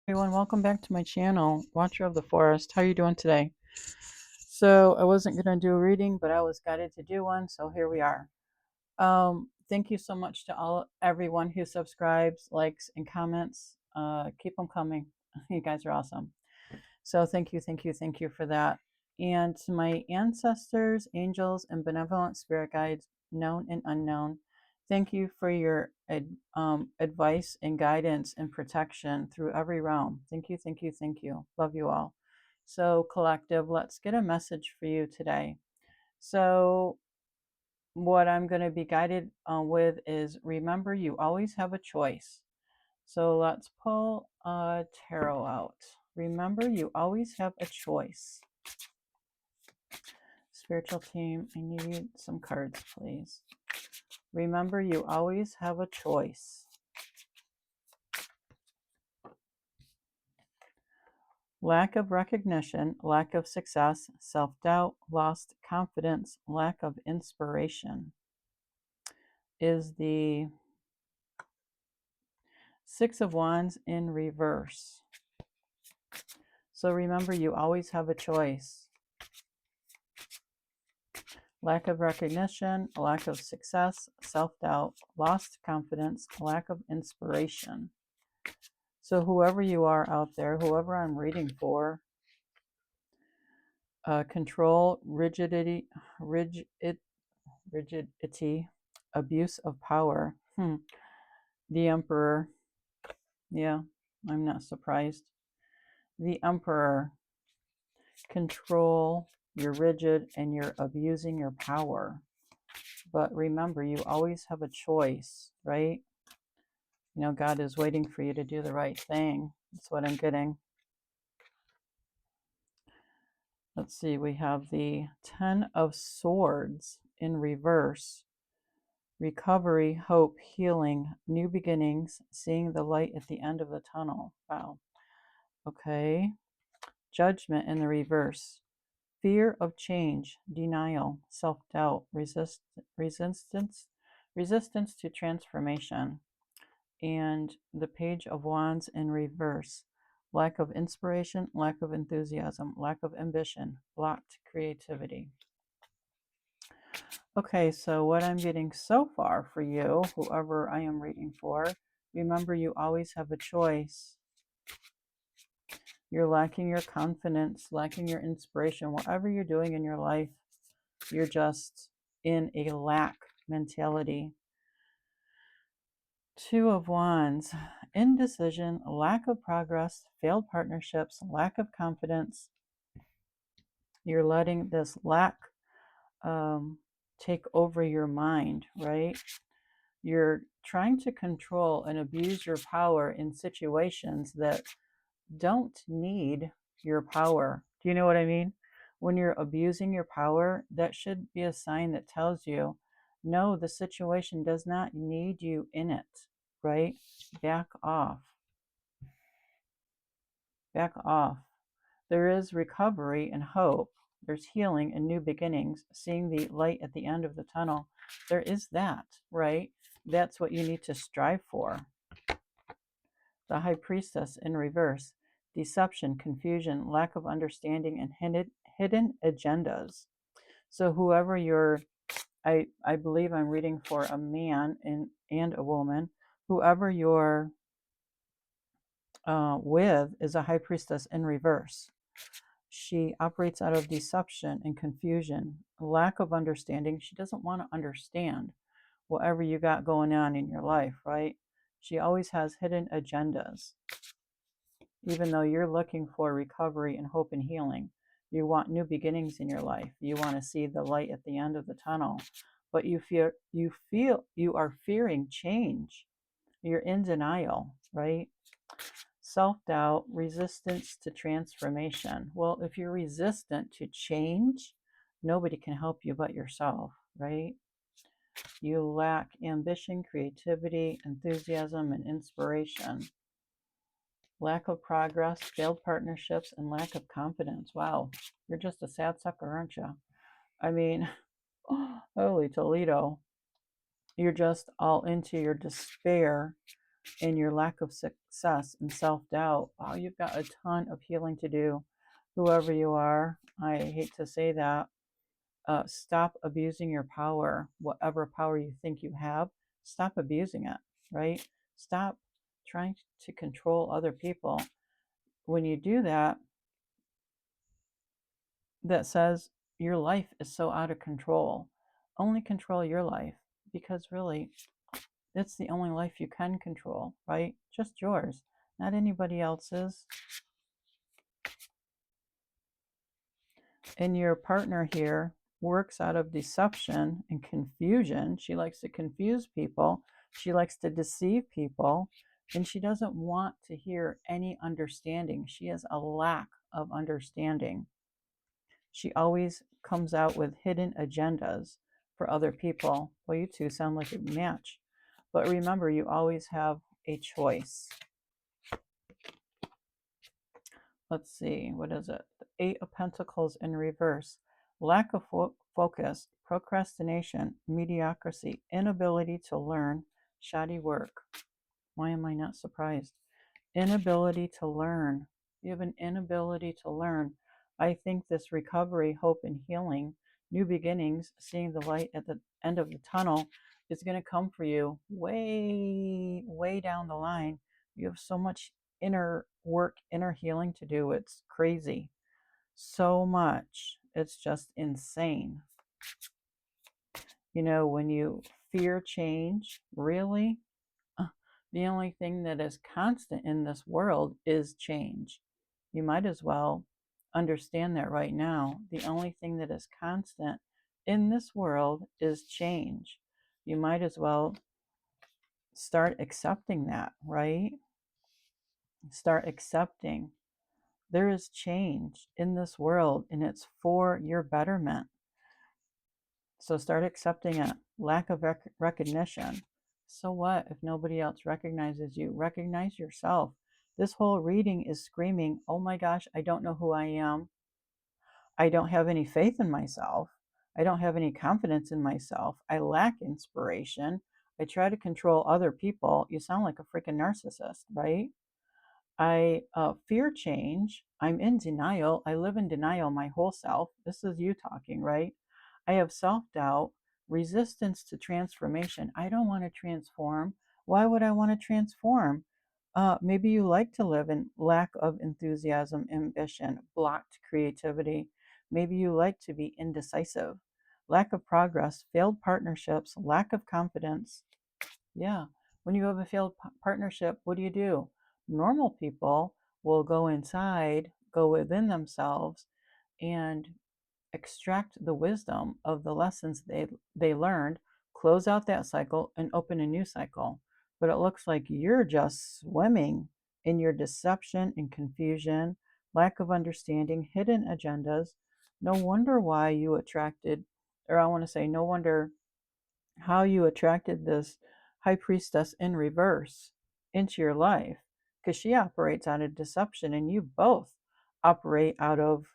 Everyone, welcome back to my channel, Watcher of the Forest. How are you doing today? So I wasn't going to do a reading, but I was guided to do one, so here we are. Thank you so much to everyone who subscribes, likes, and comments. Keep them coming. You guys are awesome. So thank you, thank you, thank you for that. And to my ancestors, angels, and benevolent spirit guides, known and unknown, thank you for your advice and guidance and protection through every realm. Thank you, thank you, thank you. Love you all. So, collective, let's get a message for you today. So, what I'm going to be guided with is remember, you always have a choice. So let's pull a tarot out. Remember, you always have a choice. Spiritual team, I need some cards, please. Remember, you always have a choice. Lack of recognition, lack of success, self-doubt, lost confidence, lack of inspiration is the Six of Wands in reverse. So remember, you always have a choice. Lack of recognition, lack of success, self-doubt, lost confidence, lack of inspiration. So whoever you are out there, whoever I'm reading for, control, rigidity, abuse of power. The Emperor. Yeah, I'm not surprised. The Emperor. Control, you're rigid, and you're abusing your power. But remember, you always have a choice, right? You know, God is waiting for you to do the right thing. That's what I'm getting. Let's see, we have the Ten of Swords in reverse. Recovery, hope, healing, new beginnings, seeing the light at the end of the tunnel. Wow. Okay. Judgment in the reverse. Fear of change, denial, self-doubt, resistance to transformation. And the Page of Wands in reverse. Lack of inspiration, lack of enthusiasm, lack of ambition, blocked creativity. Okay, so what I'm getting so far for you, whoever I am reading for, remember you always have a choice. You're lacking your confidence, lacking your inspiration. Whatever you're doing in your life, you're just in a lack mentality. Two of Wands, indecision, lack of progress, failed partnerships, lack of confidence. You're letting this lack take over your mind, right? You're trying to control and abuse your power in situations that don't need your power. Do you know what I mean? When you're abusing your power, that should be a sign that tells you, no, the situation does not need you in it, right? Back off. Back off. There is recovery and hope. There's healing and new beginnings, seeing the light at the end of the tunnel. There is that, right? That's what you need to strive for. The High Priestess in reverse. Deception, confusion, lack of understanding, and hidden agendas. So whoever you're, I believe I'm reading for a man and a woman. Whoever you're with is a High Priestess in reverse. She operates out of deception and confusion, lack of understanding. She doesn't want to understand whatever you got going on in your life, right? She always has hidden agendas. Even though you're looking for recovery and hope and healing, you want new beginnings in your life. You want to see the light at the end of the tunnel, but you are fearing change. You're in denial, right? Self-doubt, resistance to transformation. Well, if you're resistant to change, nobody can help you but yourself, right? You lack ambition, creativity, enthusiasm, and inspiration. Lack of progress, failed partnerships, and lack of confidence. Wow, you're just a sad sucker, aren't you? I mean, holy Toledo. You're just all into your despair in your lack of success and self-doubt. Wow, you've got a ton of healing to do. Whoever you are, I hate to say that. Stop abusing your power. Whatever power you think you have, stop abusing it, right? Stop trying to control other people. When you do that, that says your life is so out of control. Only control your life, because really, it's the only life you can control, right? Just yours, not anybody else's. And your partner here works out of deception and confusion. She likes to confuse people. She likes to deceive people. And she doesn't want to hear any understanding. She has a lack of understanding. She always comes out with hidden agendas for other people. Well, you two sound like a match. But remember, you always have a choice. Let's see, what is it? The Eight of Pentacles in reverse. Lack of focus, procrastination, mediocrity, inability to learn, shoddy work. Why am I not surprised? Inability to learn. You have an inability to learn. I think this recovery, hope, and healing, new beginnings, seeing the light at the end of the tunnel is going to come for you way, way down the line. You have so much inner work, inner healing to do. It's crazy. So much. It's just insane. You know, when you fear change, really, the only thing that is constant in this world is change. You might as well understand that right now. The only thing that is constant in this world is change. You might as well start accepting that, right? Start accepting there is change in this world and it's for your betterment. So start accepting it. Lack of recognition. So what if nobody else recognizes you? Recognize yourself. This whole reading is screaming, oh my gosh, I don't know who I am. I don't have any faith in myself. I don't have any confidence in myself. I lack inspiration. I try to control other people. You sound like a freaking narcissist, right? I fear change. I'm in denial. I live in denial my whole self. This is you talking, right? I have self doubt, resistance to transformation. I don't want to transform. Why would I want to transform? Maybe you like to live in lack of enthusiasm, ambition, blocked creativity. Maybe you like to be indecisive, lack of progress, failed partnerships, lack of confidence. Yeah. When you have a failed partnership, what do? Normal people will go inside, go within themselves, and extract the wisdom of the lessons they learned, close out that cycle, and open a new cycle. But it looks like you're just swimming in your deception and confusion, lack of understanding, hidden agendas. No wonder why you attracted, or I want to say, no wonder how you attracted this high priestess in reverse into your life, because she operates out of deception and you both operate out of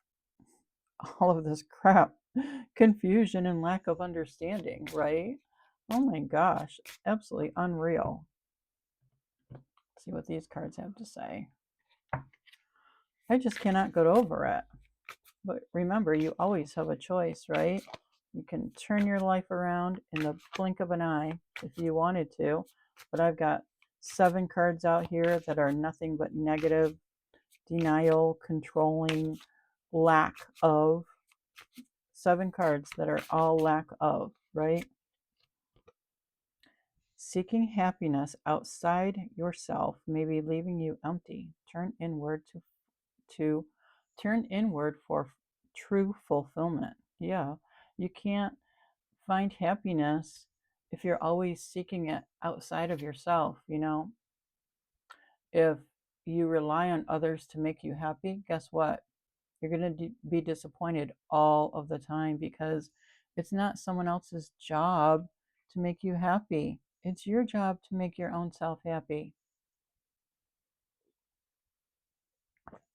all of this crap, confusion and lack of understanding, right? Oh my gosh, absolutely unreal. Let's see what these cards have to say. I just cannot get over it. But remember, you always have a choice, right? You can turn your life around in the blink of an eye if you wanted to. But I've got 7 cards out here that are nothing but negative, denial, controlling, lack of. 7 cards that are all lack of, right? Seeking happiness outside yourself may be leaving you empty. Turn inward to turn inward for true fulfillment. Yeah, you can't find happiness if you're always seeking it outside of yourself. If you rely on others to make you happy, guess what? You're going to be disappointed all of the time, because it's not someone else's job to make you happy. It's your job to make your own self happy.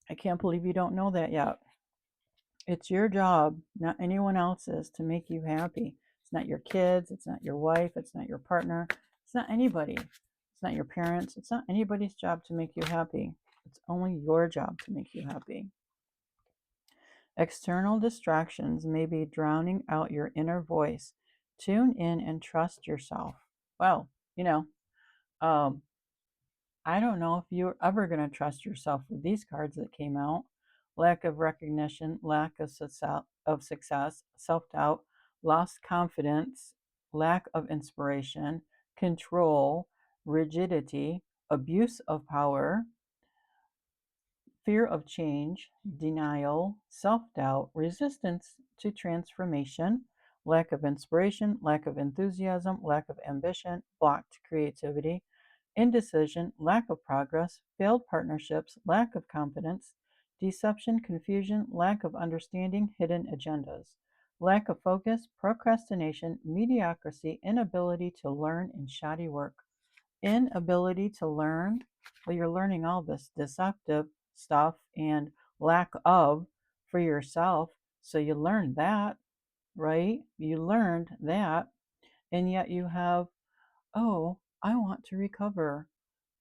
I can't believe you don't know that yet. It's your job, not anyone else's, to make you happy. It's not your kids, it's not your wife, it's not your partner, it's not anybody. It's not your parents. It's not anybody's job to make you happy. It's only your job to make you happy. External distractions may be drowning out your inner voice. Tune in and trust yourself. Well, you know, um, I don't know if you're ever going to trust yourself with these cards that came out. Lack of recognition, lack of success, self-doubt, lost confidence, lack of inspiration, control, rigidity, abuse of power, fear of change, denial, self-doubt, resistance to transformation, lack of inspiration, lack of enthusiasm, lack of ambition, blocked creativity, indecision, lack of progress, failed partnerships, lack of confidence, deception, confusion, lack of understanding, hidden agendas, lack of focus, procrastination, mediocrity, inability to learn, and shoddy work. Inability to learn, well, you're learning all this deceptive stuff and lack of for yourself. So you learned that, right? You learned that, and yet you have, oh, I want to recover.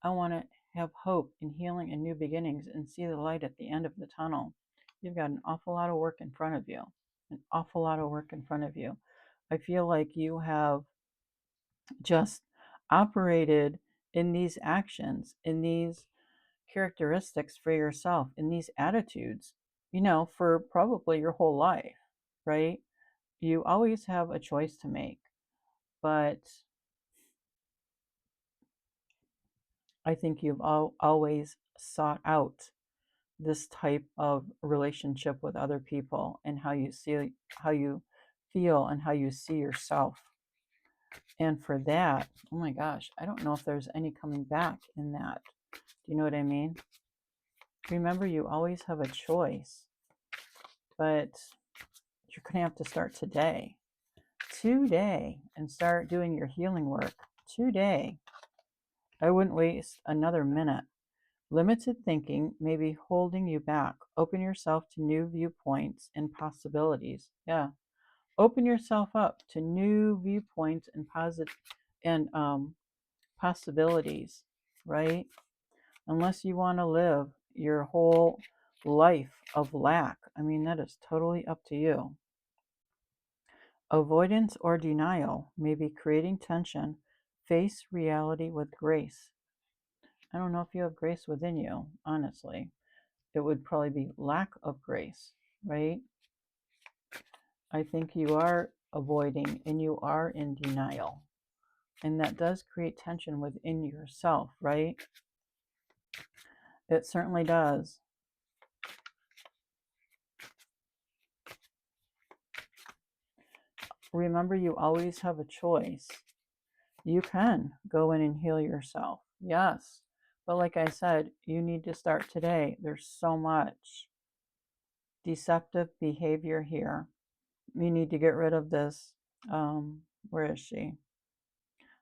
I want to have hope and healing and new beginnings and see the light at the end of the tunnel. You've got an awful lot of work in front of you. An awful lot of work in front of you. I feel like you have just operated in these actions, in these characteristics for yourself, in these attitudes, for probably your whole life, right? You always have a choice to make, but I think you've always sought out this type of relationship with other people and how you feel and how you see yourself. And for that, oh my gosh, I don't know if there's any coming back in that. Do you know what I mean? Remember, you always have a choice, but you're going to have to start today. Today, and start doing your healing work today. I wouldn't waste another minute. Limited thinking may be holding you back. Open yourself to new viewpoints and possibilities. Yeah. Open yourself up to new viewpoints and possibilities, right? Unless you want to live your whole life of lack. I mean, that is totally up to you. Avoidance or denial may be creating tension. Face reality with grace. I don't know if you have grace within you, honestly. It would probably be lack of grace, right? I think you are avoiding and you are in denial. And that does create tension within yourself, right? It certainly does. Remember, you always have a choice. You can go in and heal yourself. Yes. But like I said, you need to start today. There's so much deceptive behavior here. You need to get rid of this. Where is she?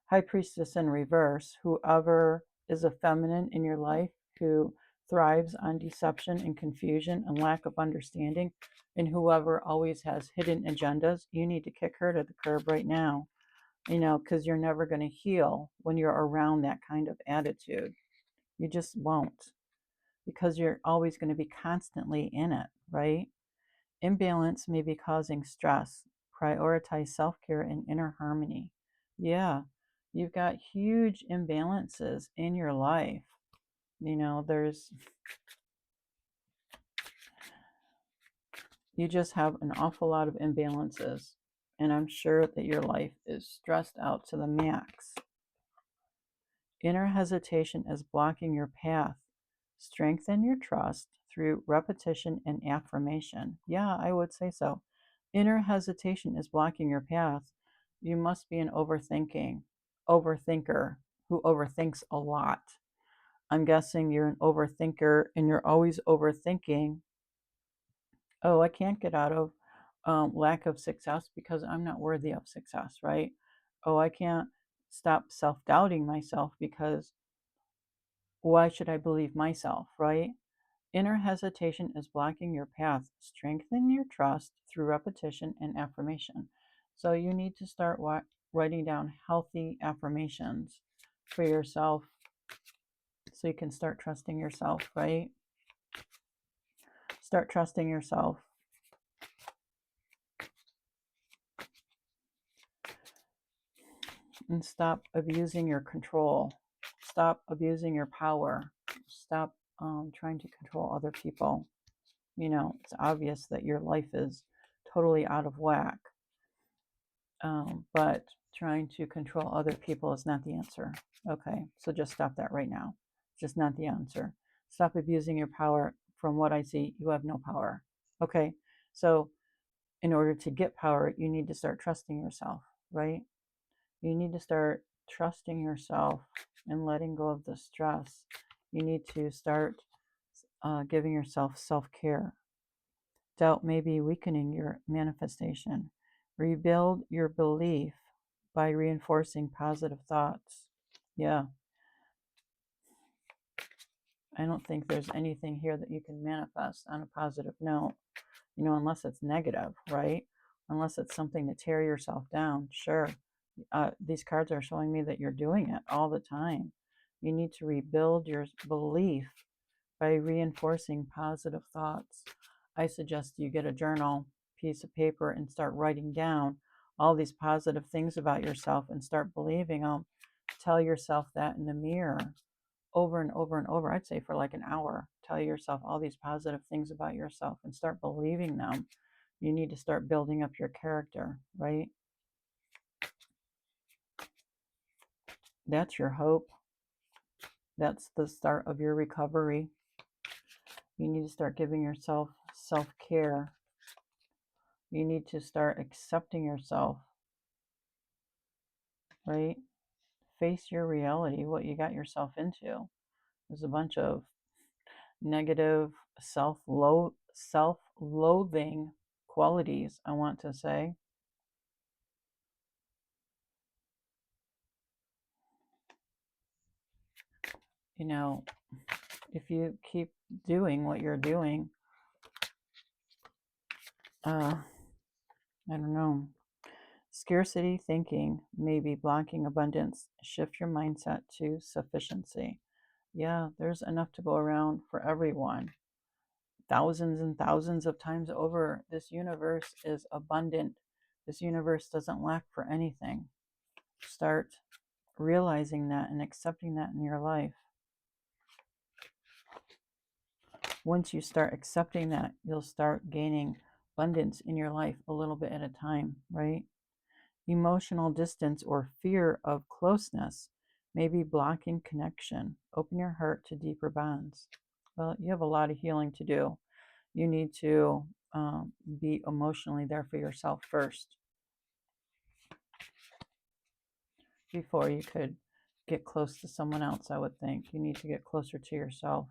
High Priestess in reverse. Whoever is a feminine in your life who thrives on deception and confusion and lack of understanding, and whoever always has hidden agendas, you need to kick her to the curb right now, because you're never going to heal when you're around that kind of attitude. You just won't, because you're always going to be constantly in it, right? Imbalance may be causing stress. Prioritize self-care and inner harmony. Yeah, you've got huge imbalances in your life. You just have an awful lot of imbalances. And I'm sure that your life is stressed out to the max. Inner hesitation is blocking your path. Strengthen your trust through repetition and affirmation. Yeah, I would say so. Inner hesitation is blocking your path. You must be an overthinker who overthinks a lot. I'm guessing you're an overthinker and you're always overthinking. Oh, I can't get out of lack of success because I'm not worthy of success, right? Oh, I can't stop self-doubting myself because why should I believe myself, right? Inner hesitation is blocking your path. Strengthen your trust through repetition and affirmation. So you need to start writing down healthy affirmations for yourself so you can start trusting yourself, right? Start trusting yourself. And stop abusing your control. Stop abusing your power. Stop trying to control other people. You know, it's obvious that your life is totally out of whack. But trying to control other people is not the answer. Okay, so just stop that right now. It's just not the answer. Stop abusing your power. From what I see, you have no power. Okay, so in order to get power, you need to start trusting yourself, right? You need to start trusting yourself and letting go of the stress. You need to start giving yourself self care. Doubt may be weakening your manifestation. Rebuild your belief by reinforcing positive thoughts. Yeah, I don't think there's anything here that you can manifest on a positive note, you know, unless it's negative, right? Unless it's something to tear yourself down. Sure. These cards are showing me that you're doing it all the time. You need to rebuild your belief by reinforcing positive thoughts. I suggest you get a journal, piece of paper, and start writing down all these positive things about yourself and start believing them. Tell yourself that in the mirror over and over and over. I'd say for like an hour. Tell yourself all these positive things about yourself and start believing them. You need to start building up your character, right? That's your hope. That's the start of your recovery. You need to start giving yourself self care. You need to start accepting yourself, right? Face your reality, what you got yourself into. There's a bunch of negative self-loathing qualities, I want to say. You know, if you keep doing what you're doing, I don't know. Scarcity thinking may be blocking abundance. Shift your mindset to sufficiency. Yeah, there's enough to go around for everyone. Thousands and thousands of times over, this universe is abundant. This universe doesn't lack for anything. Start realizing that and accepting that in your life. Once you start accepting that, you'll start gaining abundance in your life a little bit at a time, right? Emotional distance or fear of closeness may be blocking connection. Open your heart to deeper bonds. Well, you have a lot of healing to do. You need to be emotionally there for yourself first before you could get close to someone else, I would think. You need to get closer to yourself.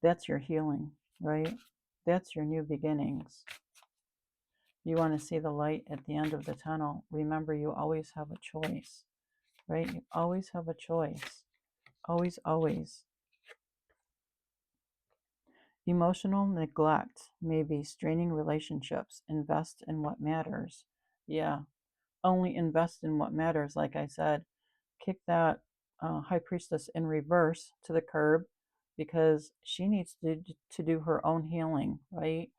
That's your healing, right? That's your new beginnings. You want to see the light at the end of the tunnel. Remember, you always have a choice, right? You always have a choice. Always, always. Emotional neglect may be straining relationships. Invest in what matters. Yeah, only invest in what matters. Like I said, kick that high priestess in reverse to the curb because she needs to do her own healing, right?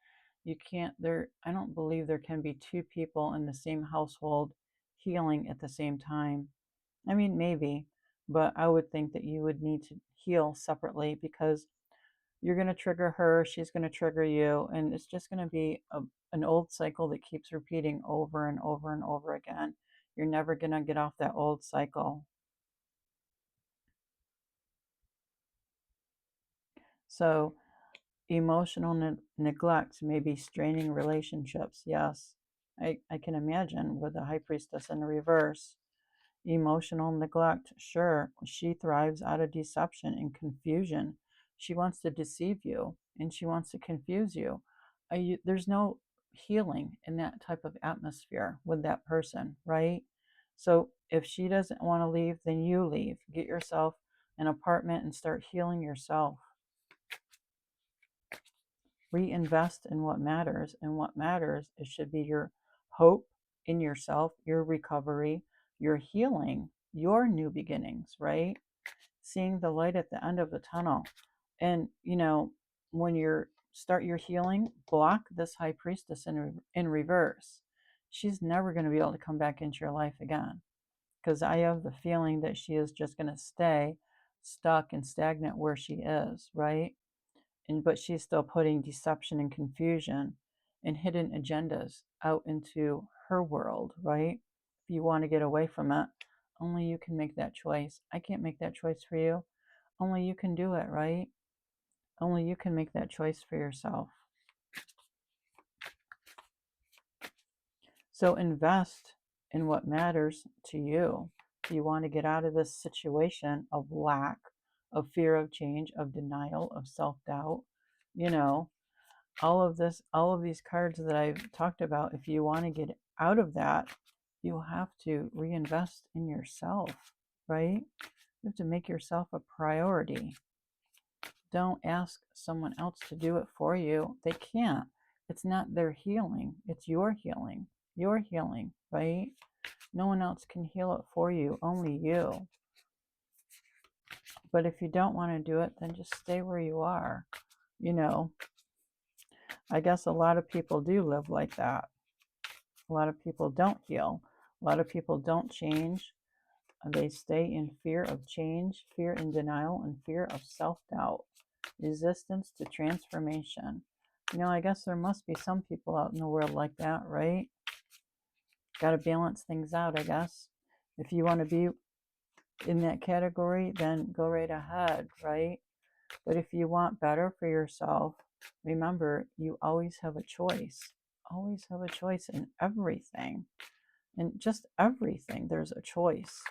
You can't there I don't believe there can be two people in the same household healing at the same time. I mean, maybe, but I would think that you would need to heal separately because you're going to trigger her, she's going to trigger you, and it's just going to be an old cycle that keeps repeating over and over and over again. You're never going to get off that old cycle. So, emotional neglect may be straining relationships. Yes, I can imagine with the high priestess in the reverse. Emotional neglect, sure, she thrives out of deception and confusion. She wants to deceive you and she wants to confuse you. There's no healing in that type of atmosphere with that person, right? So if she doesn't want to leave, then you leave. Get yourself an apartment and start healing yourself. Reinvest in what matters, and what matters it should be your hope in yourself, your recovery, You're healing your new beginnings, right? Seeing the light at the end of the tunnel. And, when you're start your healing, block this high priestess in reverse. She's never going to be able to come back into your life again, because I have the feeling that she is just going to stay stuck and stagnant where she is, right? But she's still putting deception and confusion and hidden agendas out into her world, right? If you want to get away from it, only you can make that choice. I can't make that choice for you. Only you can do it, right? Only you can make that choice for yourself. So invest in what matters to you. If you want to get out of this situation of lack, of fear of change, of denial, of self-doubt, all of these cards that I've talked about, if you want to get out of that, you have to reinvest in yourself, right? You have to make yourself a priority. Don't ask someone else to do it for you. They can't. It's not their healing. It's your healing. Your healing, right? No one else can heal it for you. Only you. But if you don't want to do it, then just stay where you are. I guess a lot of people do live like that. A lot of people don't heal. A lot of people don't change. They stay in fear of change, fear and denial, and fear of self-doubt. Resistance to transformation. I guess there must be some people out in the world like that, right? Got to balance things out, I guess. If you want to be in that category, then go right ahead, right? But if you want better for yourself, remember, you always have a choice. Always have a choice in everything. In just everything, there's a choice.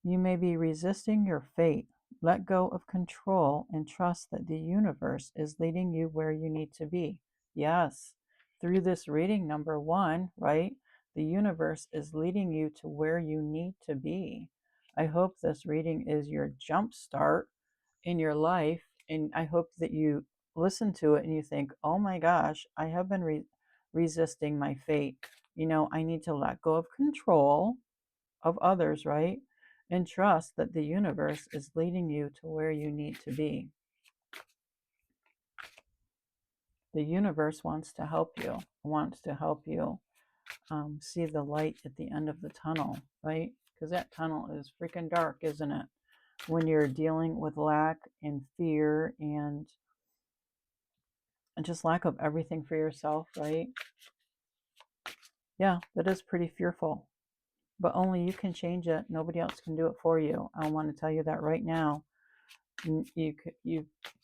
You may be resisting your fate. Let go of control and trust that the universe is leading you where you need to be. Yes, through this reading, number one, right? The universe is leading you to where you need to be. I hope this reading is your jump start in your life. And I hope that you listen to it and you think, oh my gosh, I have been resisting my fate. I need to let go of control of others, right? And trust that the universe is leading you to where you need to be. The universe wants to help you, see the light at the end of the tunnel, right? Because that tunnel is freaking dark, isn't it? When you're dealing with lack and fear and just lack of everything for yourself, right? Yeah, that is pretty fearful. But only you can change it. Nobody else can do it for you. I want to tell you that right now. You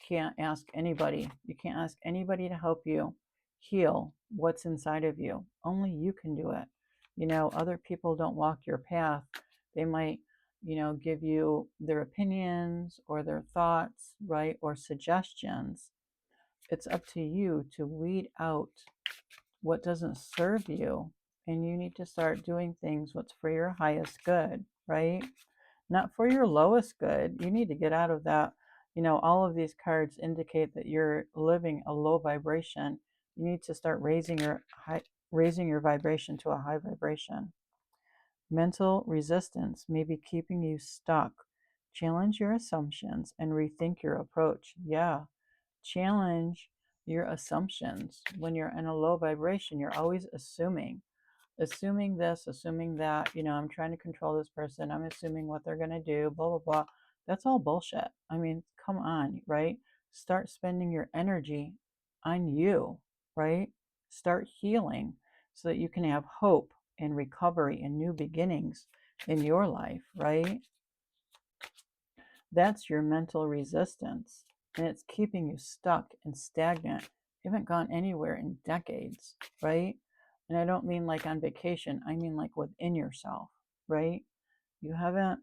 can't ask anybody. You can't ask anybody to help you heal what's inside of you. Only you can do it. Other people don't walk your path. They might, give you their opinions or their thoughts, right? Or suggestions. It's up to you to weed out what doesn't serve you. And you need to start doing things what's for your highest good, right? Not for your lowest good. You need to get out of that. All of these cards indicate that you're living a low vibration. You need to start raising your vibration to a high vibration. Mental resistance may be keeping you stuck. Challenge your assumptions and rethink your approach. Yeah, challenge your assumptions. When you're in a low vibration, you're always assuming this, assuming that, I'm trying to control this person. I'm assuming what they're going to do, blah, blah, blah. That's all bullshit. I mean, come on, right? Start spending your energy on you, right? Start healing so that you can have hope and recovery and new beginnings in your life, right? That's your mental resistance. And it's keeping you stuck and stagnant. You haven't gone anywhere in decades, right? And I don't mean like on vacation. I mean like within yourself, right? You haven't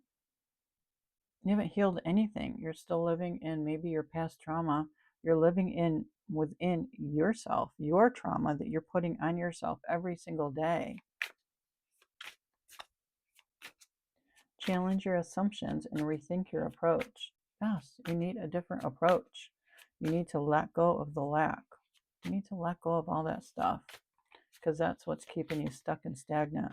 healed anything. You're still living in maybe your past trauma. You're living in within yourself, your trauma that you're putting on yourself every single day. Challenge your assumptions and rethink your approach. Yes, you need a different approach. You need to let go of the lack. You need to let go of all that stuff because that's what's keeping you stuck and stagnant.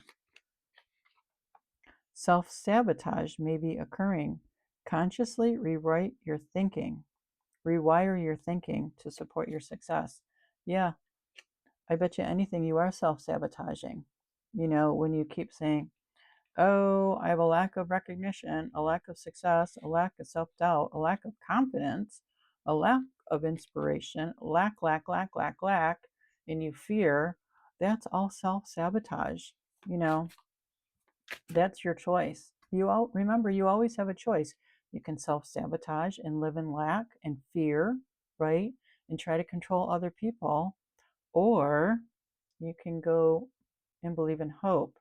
Self-sabotage may be occurring. Consciously rewrite your thinking. Rewire your thinking to support your success. Yeah, I bet you anything you are self-sabotaging. When you keep saying, oh, I have a lack of recognition, a lack of success, a lack of self-doubt, a lack of confidence, a lack of inspiration, lack, and you fear, that's all self-sabotage. That's your choice. Remember, you always have a choice. You can self-sabotage and live in lack and fear, right? And try to control other people, or you can go and believe in hope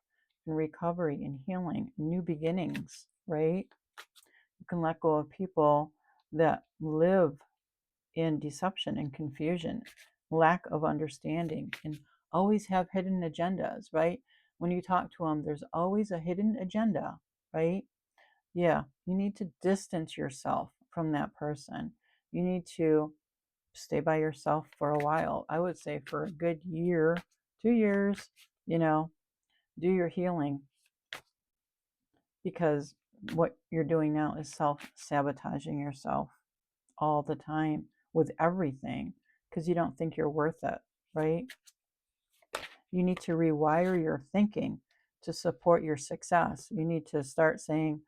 and recovery and healing, new beginnings, right? You can let go of people that live in deception and confusion, lack of understanding, and always have hidden agendas, right? When you talk to them, there's always a hidden agenda, right? Yeah, you need to distance yourself from that person. You need to stay by yourself for a while. I would say for a good year, 2 years, do your healing, because what you're doing now is self-sabotaging yourself all the time with everything because you don't think you're worth it, right? You need to rewire your thinking to support your success. You need to start saying,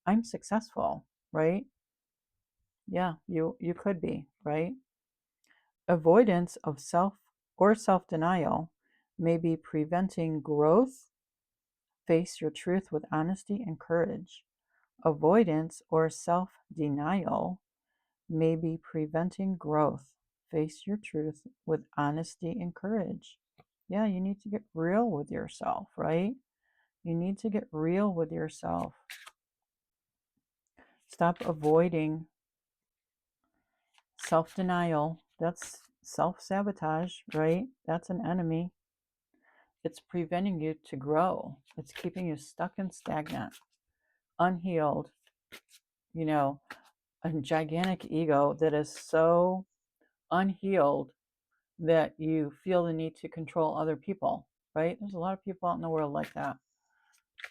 I'm successful, right? Yeah, you could be, right? Avoidance of self-denial may be preventing growth. Face your truth with honesty and courage. Avoidance or self-denial may be preventing growth. Face your truth with honesty and courage. Yeah, you need to get real with yourself, right? You need to get real with yourself. Stop avoiding self-denial. That's self-sabotage, right? That's an enemy. It's preventing you to grow. It's keeping you stuck and stagnant, unhealed, a gigantic ego that is so unhealed that you feel the need to control other people, right? There's a lot of people out in the world like that.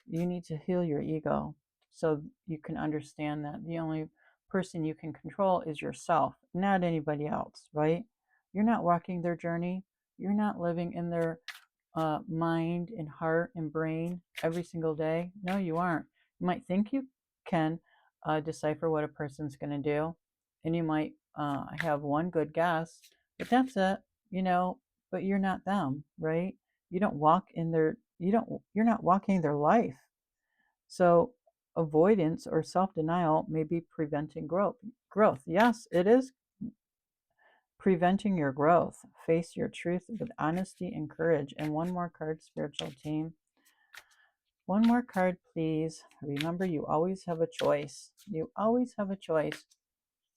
You need to heal your ego so you can understand that the only person you can control is yourself, not anybody else, right? You're not walking their journey. You're not living in their mind and heart and brain every single day. No, you aren't. You might think you can decipher what a person's going to do, and you might have one good guess, but that's it, but you're not them, right? You don't walk in their, you're not walking their life. So avoidance or self-denial may be preventing growth. Yes, it is preventing your growth. Face your truth with honesty and courage. And one more card, spiritual team. One more card, please. Remember, you always have a choice. You always have a choice.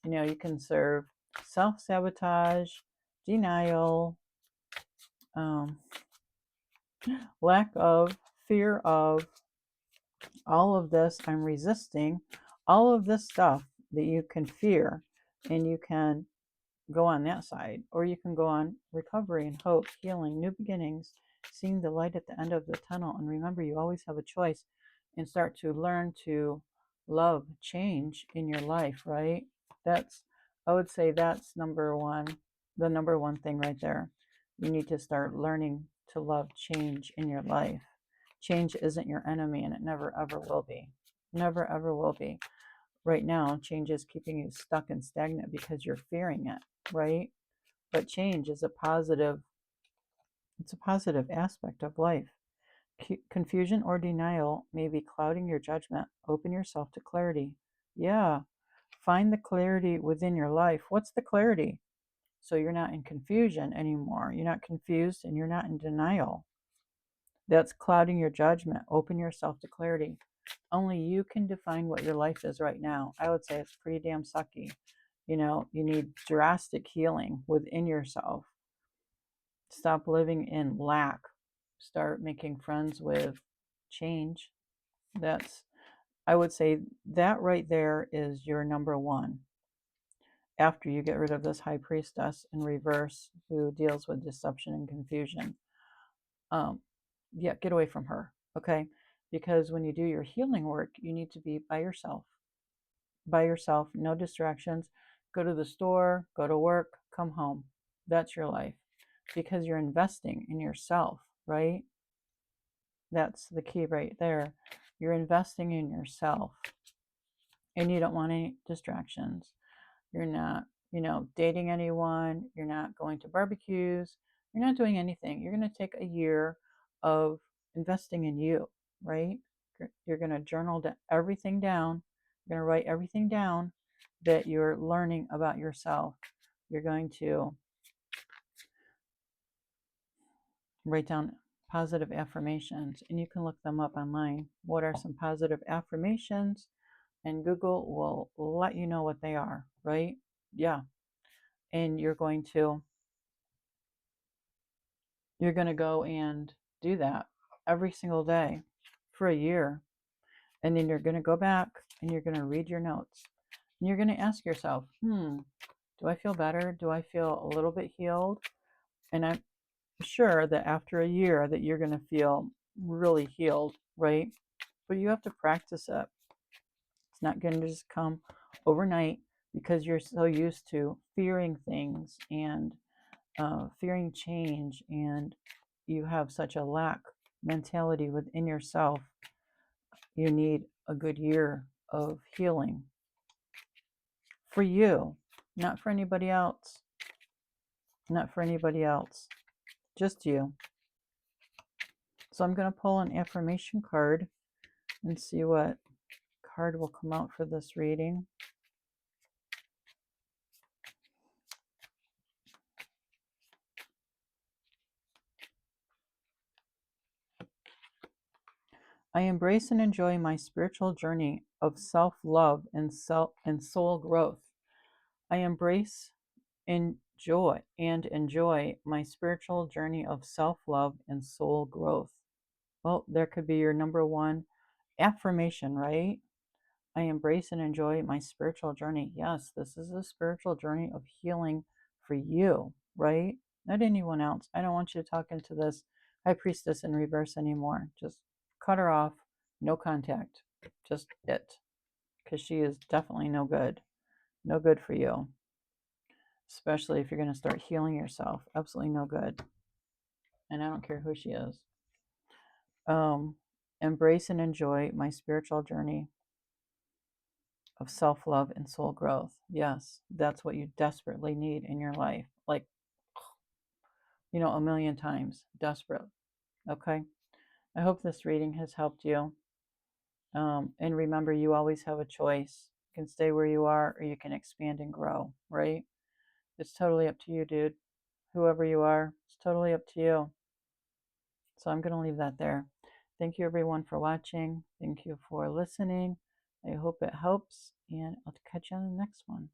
You can serve self-sabotage, denial, um, lack of, fear of, all of this. I'm resisting all of this stuff that you can fear, and you can go on that side, or you can go on recovery and hope, healing, new beginnings, seeing the light at the end of the tunnel. And remember, you always have a choice, and start to learn to love change in your life, right? I would say that's the number one thing right there. You need to start learning to love change in your life. Change isn't your enemy, and it never ever will be. Never ever will be. Right now, change is keeping you stuck and stagnant because you're fearing it, right? But change is it's a positive aspect of life. Confusion or denial may be clouding your judgment. Open yourself to clarity. Yeah, find the clarity within your life. What's the clarity? So you're not in confusion anymore. You're not confused and you're not in denial. That's clouding your judgment. Open yourself to clarity. Only you can define what your life is right now. I would say it's pretty damn sucky. You need drastic healing within yourself. Stop living in lack. Start making friends with change. I would say that right there is your number one. After you get rid of this high priestess in reverse who deals with deception and confusion. Yeah, get away from her. Okay. Because when you do your healing work, you need to be by yourself, no distractions. Go to the store, go to work, come home. That's your life because you're investing in yourself, right? That's the key right there. You're investing in yourself and you don't want any distractions. You're not, dating anyone. You're not going to barbecues. You're not doing anything. You're going to take a year of investing in you, right? You're going to journal everything down. You're going to write everything down that you're learning about yourself. You're going to write down positive affirmations, and you can look them up online. What are some positive affirmations? And Google will let you know what they are, right? Yeah. And you're going to go and do that every single day for a year. And then you're going to go back and you're going to read your notes. And you're going to ask yourself, do I feel better? Do I feel a little bit healed? And I'm sure that after a year that you're going to feel really healed, right? But you have to practice it. It's not going to just come overnight because you're so used to fearing things and fearing change, and you have such a lack mentality within yourself. You need a good year of healing for you, not for anybody else. Not for anybody else, just you. So I'm going to pull an affirmation card and see what card will come out for this reading. I embrace and enjoy my spiritual journey of self-love and soul growth. I embrace enjoy my spiritual journey of self-love and soul growth. Well, there could be your number one affirmation, right? I embrace and enjoy my spiritual journey. Yes, this is a spiritual journey of healing for you, right? Not anyone else. I don't want you to talk into this high priestess in reverse anymore. Just cut her off. No contact. Just it. Because she is definitely no good. No good for you. Especially if you're going to start healing yourself. Absolutely no good. And I don't care who she is. Embrace and enjoy my spiritual journey of self-love and soul growth. Yes, that's what you desperately need in your life. Like, a million times. Desperate. Okay? I hope this reading has helped you. And remember, you always have a choice. You can stay where you are or you can expand and grow, right? It's totally up to you, dude. Whoever you are, it's totally up to you. So I'm going to leave that there. Thank you, everyone, for watching. Thank you for listening. I hope it helps, and I'll catch you on the next one.